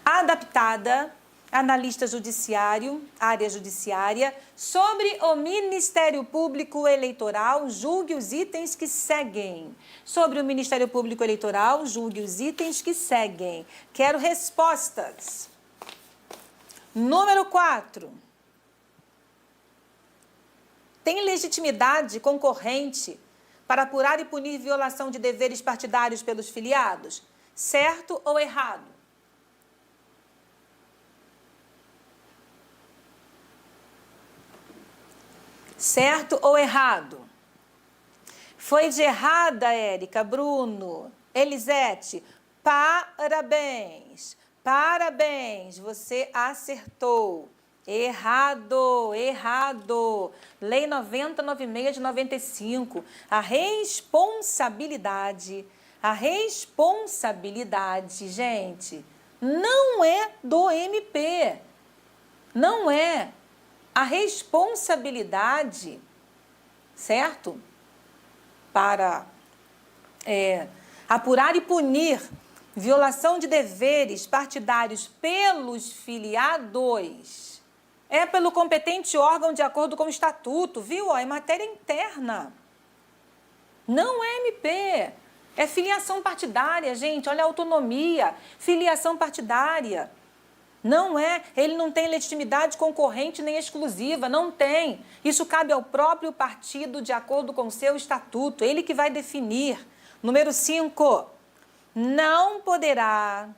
Adaptada. Analista judiciário, área judiciária, sobre o Ministério Público Eleitoral, julgue os itens que seguem. Sobre o Ministério Público Eleitoral, julgue os itens que seguem. Quero respostas. Número 4. Tem legitimidade concorrente para apurar e punir violação de deveres partidários pelos filiados? Certo ou errado? Certo ou errado? Foi de errada, Érica, Bruno, Elisete. Parabéns. Parabéns, você acertou. Errado, errado. Lei 9096 de 95. A responsabilidade, gente, não é do MP. Não é. A responsabilidade, certo? Para apurar e punir violação de deveres partidários pelos filiados é pelo competente órgão de acordo com o estatuto, viu? É matéria interna. Não é MP. É filiação partidária, gente. Olha a autonomia. Filiação partidária. Não é, ele não tem legitimidade concorrente nem exclusiva, não tem. Isso cabe ao próprio partido de acordo com o seu estatuto, ele que vai definir. Número 5, não poderá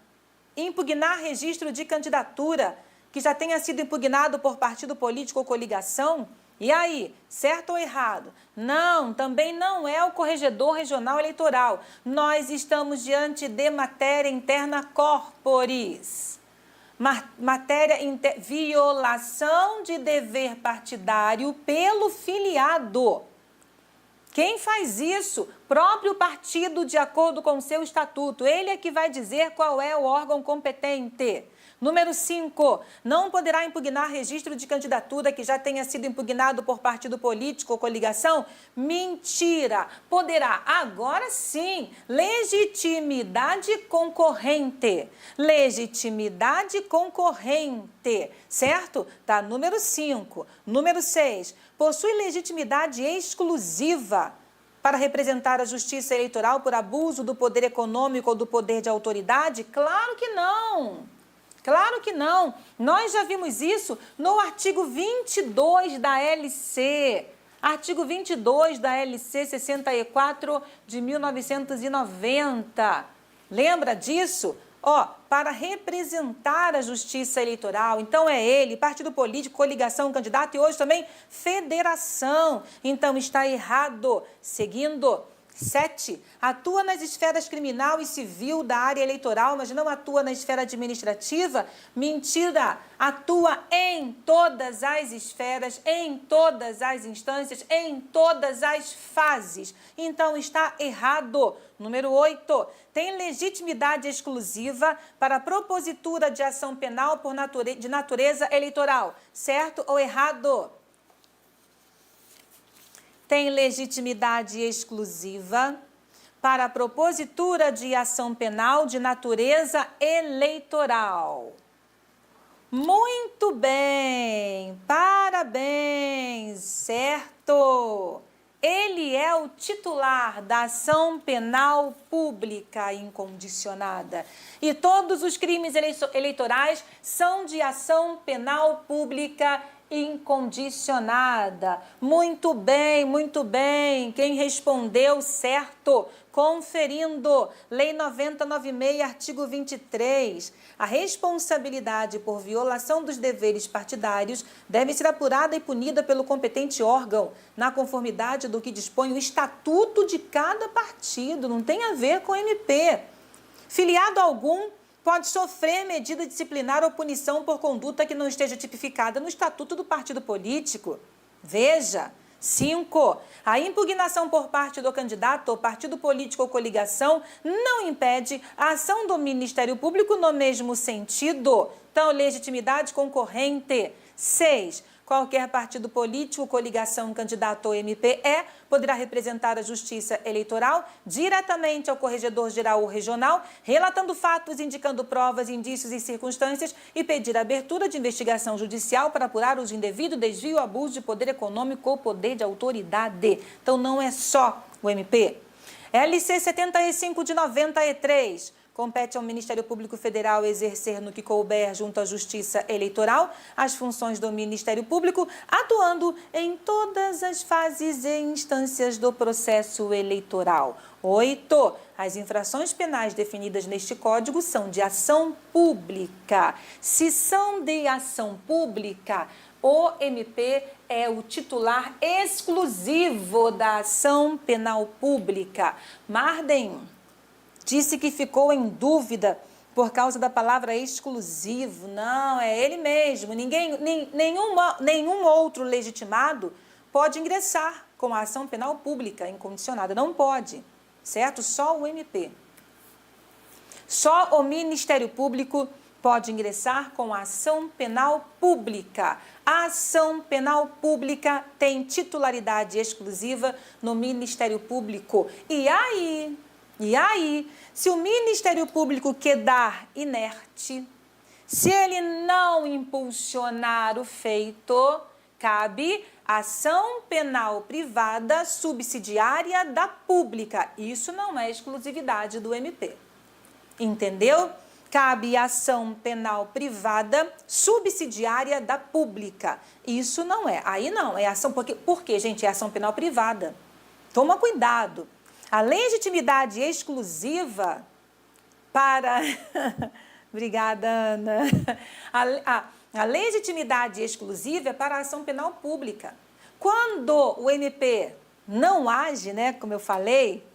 impugnar registro de candidatura que já tenha sido impugnado por partido político ou coligação. E aí, certo ou errado? Não, também não é o corregedor regional eleitoral. Nós estamos diante de matéria interna corporis. Violação de dever partidário pelo filiado. Quem faz isso? Próprio partido, de acordo com o seu estatuto. Ele é que vai dizer qual é o órgão competente. Número 5, não poderá impugnar registro de candidatura que já tenha sido impugnado por partido político ou coligação? Mentira! Poderá. Agora sim, legitimidade concorrente. Legitimidade concorrente, certo? Tá, número 5. Número 6, possui legitimidade exclusiva para representar a Justiça Eleitoral por abuso do poder econômico ou do poder de autoridade? Claro que não! Claro que não. Nós já vimos isso no artigo 22 da LC. Artigo 22 da LC 64 de 1990. Lembra disso? Para representar a justiça eleitoral. Então é ele, partido político, coligação, candidato e hoje também federação. Então está errado. Seguindo. 7. Atua nas esferas criminal e civil da área eleitoral, mas não atua na esfera administrativa? Mentira! Atua em todas as esferas, em todas as instâncias, em todas as fases. Então está errado. Número 8. Tem legitimidade exclusiva para a propositura de ação penal de natureza eleitoral. Certo ou errado? Tem legitimidade exclusiva para a propositura de ação penal de natureza eleitoral. Muito bem, parabéns, certo? Ele é o titular da ação penal pública incondicionada. E todos os crimes eleitorais são de ação penal pública incondicionada. Muito bem, muito bem. Quem respondeu certo? Conferindo. Lei 9096, artigo 23. A responsabilidade por violação dos deveres partidários deve ser apurada e punida pelo competente órgão, na conformidade do que dispõe o estatuto de cada partido. Não tem a ver com o MP. Filiado algum pode sofrer medida disciplinar ou punição por conduta que não esteja tipificada no estatuto do partido político. Veja. 5. A impugnação por parte do candidato ou partido político ou coligação não impede a ação do Ministério Público no mesmo sentido. Então, legitimidade concorrente. 6. Qualquer partido político, coligação, candidato ou MPE poderá representar a Justiça Eleitoral diretamente ao Corregedor Geral ou Regional, relatando fatos, indicando provas, indícios e circunstâncias e pedir a abertura de investigação judicial para apurar uso indevido, desvio, abuso de poder econômico ou poder de autoridade. Então, não é só o MP. LC 75 de 93. Compete ao Ministério Público Federal exercer no que couber junto à Justiça Eleitoral as funções do Ministério Público, atuando em todas as fases e instâncias do processo eleitoral. 8. As infrações penais definidas neste Código são de ação pública. Se são de ação pública, o MP é o titular exclusivo da ação penal pública. Marden disse que ficou em dúvida por causa da palavra exclusivo. Não, é ele mesmo. Nenhum outro legitimado pode ingressar com a ação penal pública incondicionada. Não pode, certo? Só o MP. Só o Ministério Público pode ingressar com a ação penal pública. A ação penal pública tem titularidade exclusiva no Ministério Público. E aí, se o Ministério Público quedar inerte, se ele não impulsionar o feito, cabe ação penal privada subsidiária da pública. Isso não é exclusividade do MP. Entendeu? Cabe ação penal privada subsidiária da pública. Isso não é. Aí não, é ação... Por quê, gente? É ação penal privada. Toma cuidado. A legitimidade exclusiva para... Obrigada, Ana. A legitimidade exclusiva é para a ação penal pública. Quando o MP não age, né, como eu falei,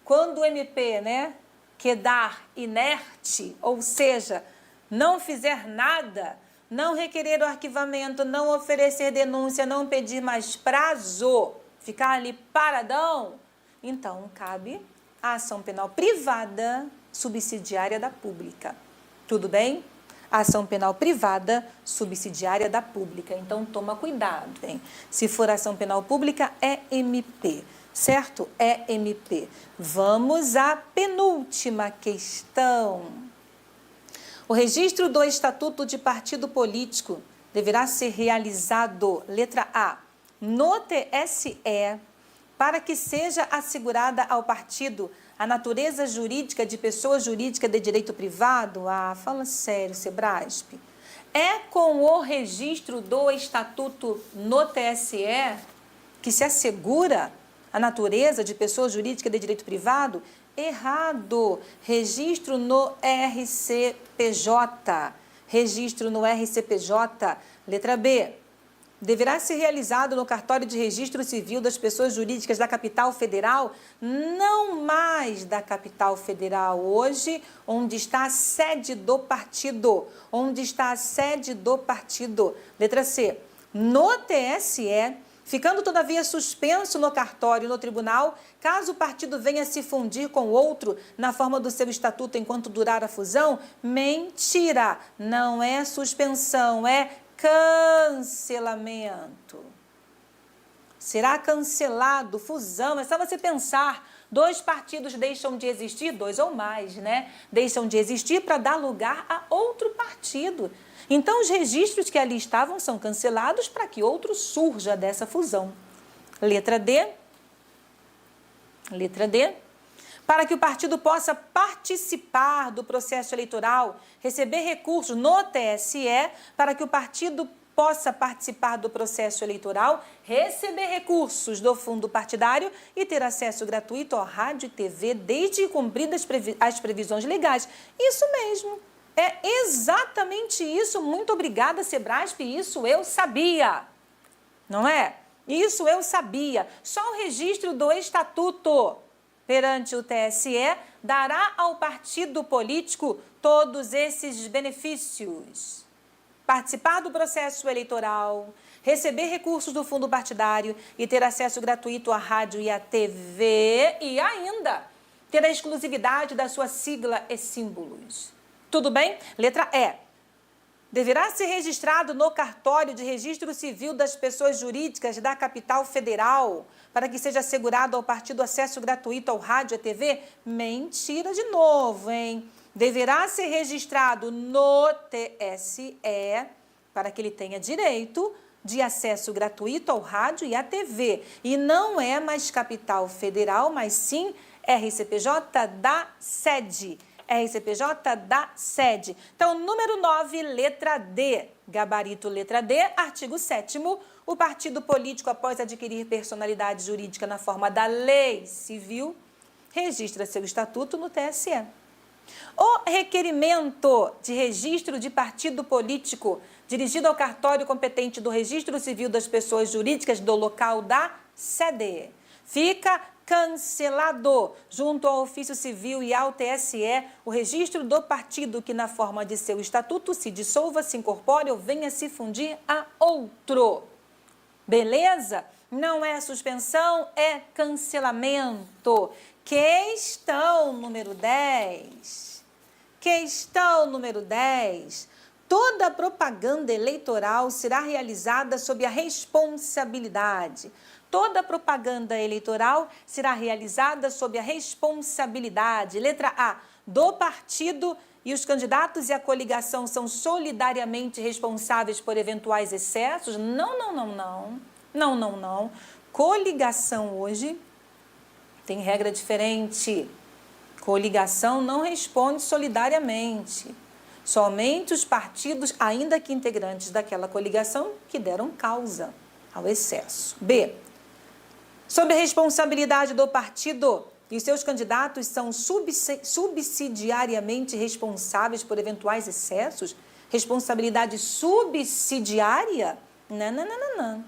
quando o MP, né, quedar inerte, ou seja, não fizer nada, não requerer o arquivamento, não oferecer denúncia, não pedir mais prazo, ficar ali paradão, então cabe a ação penal privada subsidiária da pública. Tudo bem? Ação penal privada subsidiária da pública. Então toma cuidado, hein? Se for ação penal pública, é MP. Certo? É MP. Vamos à penúltima questão. O registro do Estatuto de Partido Político deverá ser realizado, letra A, no TSE, para que seja assegurada ao partido a natureza jurídica de pessoa jurídica de direito privado? Ah, fala sério, Sebrasp. É com o registro do estatuto no TSE que se assegura a natureza de pessoa jurídica de direito privado? Errado. Registro no RCPJ. Registro no RCPJ. Letra B. Deverá ser realizado no cartório de registro civil das pessoas jurídicas da capital federal, não mais da capital federal, hoje, onde está a sede do partido. Onde está a sede do partido. Letra C. No TSE, ficando todavia suspenso no cartório e no tribunal, caso o partido venha se fundir com outro na forma do seu estatuto enquanto durar a fusão, mentira, não é suspensão, é cancelamento. Será cancelado, fusão, é só você pensar, 2 partidos deixam de existir, 2 ou mais, né? Deixam de existir para dar lugar a outro partido. Então, os registros que ali estavam são cancelados para que outro surja dessa fusão. Letra D. Letra D. Para que o partido possa participar do processo eleitoral, receber recursos no TSE, para que o partido possa participar do processo eleitoral, receber recursos do fundo partidário e ter acesso gratuito ao rádio e TV, desde cumpridas as previsões legais. Isso mesmo. É exatamente isso. Muito obrigada, Sebrasp. Isso eu sabia. Não é? Isso eu sabia. Só o registro do estatuto perante o TSE dará ao partido político todos esses benefícios. Participar do processo eleitoral, receber recursos do fundo partidário e ter acesso gratuito à rádio e à TV e ainda ter a exclusividade da sua sigla e símbolos. Tudo bem? Letra E. Deverá ser registrado no cartório de registro civil das pessoas jurídicas da capital federal para que seja assegurado ao partido acesso gratuito ao rádio e TV? Mentira de novo, hein? Deverá ser registrado no TSE para que ele tenha direito de acesso gratuito ao rádio e à TV. E não é mais capital federal, mas sim RCPJ da sede. RCPJ da sede. Então, número 9, letra D. Gabarito letra D, artigo 7º. O partido político, após adquirir personalidade jurídica na forma da lei civil, registra seu estatuto no TSE. O requerimento de registro de partido político dirigido ao cartório competente do registro civil das pessoas jurídicas do local da sede fica cancelado junto ao ofício civil e ao TSE o registro do partido que na forma de seu estatuto se dissolva, se incorpore ou venha se fundir a outro. Beleza? Não é suspensão, é cancelamento. Questão número 10. Questão número 10. Toda propaganda eleitoral será realizada sob a responsabilidade. Toda propaganda eleitoral será realizada sob a responsabilidade. Letra A. Do partido e os candidatos e a coligação são solidariamente responsáveis por eventuais excessos? Não. Não. Coligação hoje tem regra diferente. Coligação não responde solidariamente. Somente os partidos, ainda que integrantes daquela coligação, que deram causa ao excesso. B. Sob a responsabilidade do partido e os seus candidatos são subsidiariamente responsáveis por eventuais excessos? Responsabilidade subsidiária? Não.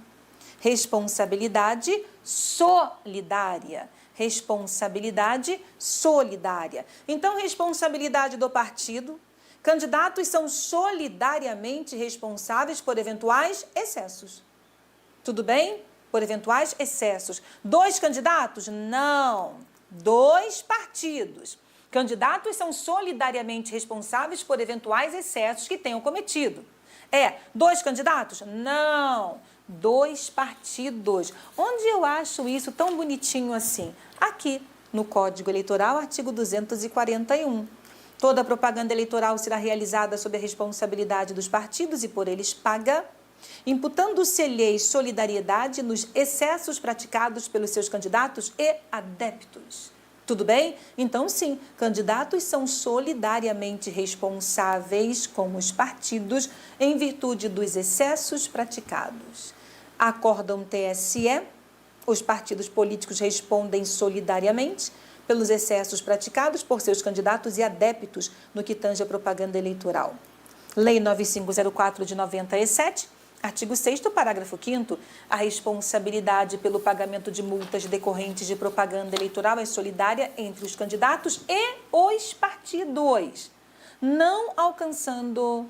Responsabilidade solidária. Responsabilidade solidária. Então, responsabilidade do partido. Candidatos são solidariamente responsáveis por eventuais excessos. Tudo bem? Por eventuais excessos. 2 candidatos? Não. 2 partidos. Candidatos são solidariamente responsáveis por eventuais excessos que tenham cometido. 2 candidatos? Não. 2 partidos. Onde eu acho isso tão bonitinho assim? Aqui, no Código Eleitoral, artigo 241. Toda propaganda eleitoral será realizada sob a responsabilidade dos partidos e por eles paga, imputando-se-lhes solidariedade nos excessos praticados pelos seus candidatos e adeptos. Tudo bem? Então, sim, candidatos são solidariamente responsáveis com os partidos em virtude dos excessos praticados. Acórdão TSE, os partidos políticos respondem solidariamente pelos excessos praticados por seus candidatos e adeptos no que tange a propaganda eleitoral. Lei 9504 de 97, artigo 6º, parágrafo 5º, a responsabilidade pelo pagamento de multas decorrentes de propaganda eleitoral é solidária entre os candidatos e os partidos, não alcançando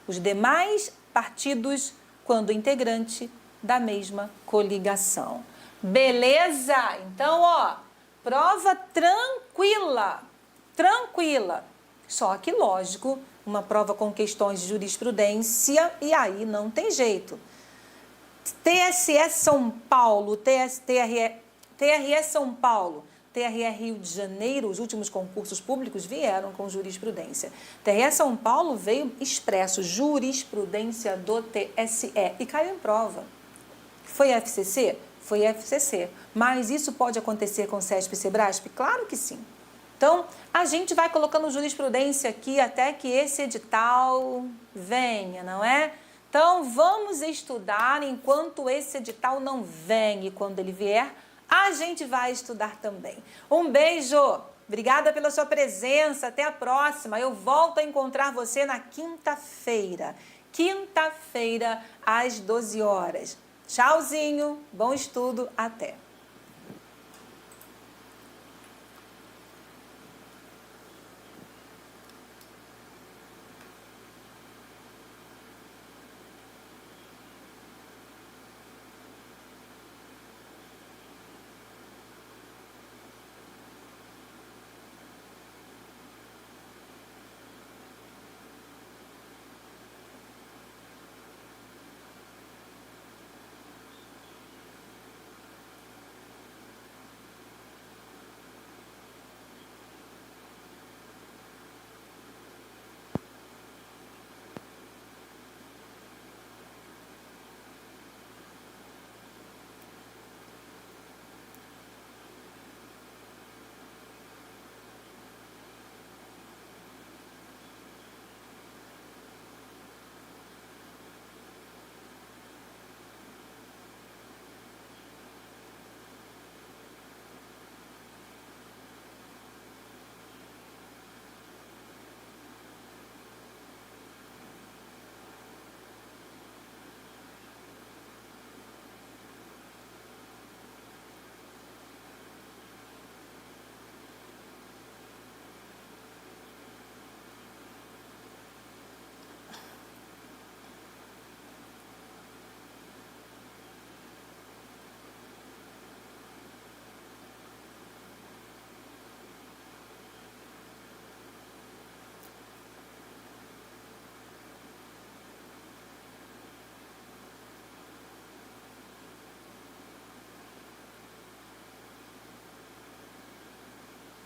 os demais partidos quando integrante da mesma coligação. Beleza? Então, ó, prova tranquila. Só que, lógico, uma prova com questões de jurisprudência, e aí não tem jeito. TSE São Paulo, TRE São Paulo, TRE Rio de Janeiro, os últimos concursos públicos vieram com jurisprudência. TRE São Paulo veio expresso, jurisprudência do TSE, e caiu em prova. Foi FCC? Foi FCC. Mas isso pode acontecer com CESP e Sebrasp? Claro que sim. Então, a gente vai colocando jurisprudência aqui até que esse edital venha, não é? Então, vamos estudar enquanto esse edital não vem. E quando ele vier, a gente vai estudar também. Um beijo! Obrigada pela sua presença. Até a próxima. Eu volto a encontrar você na quinta-feira. Quinta-feira, às 12 horas. Tchauzinho, bom estudo, até!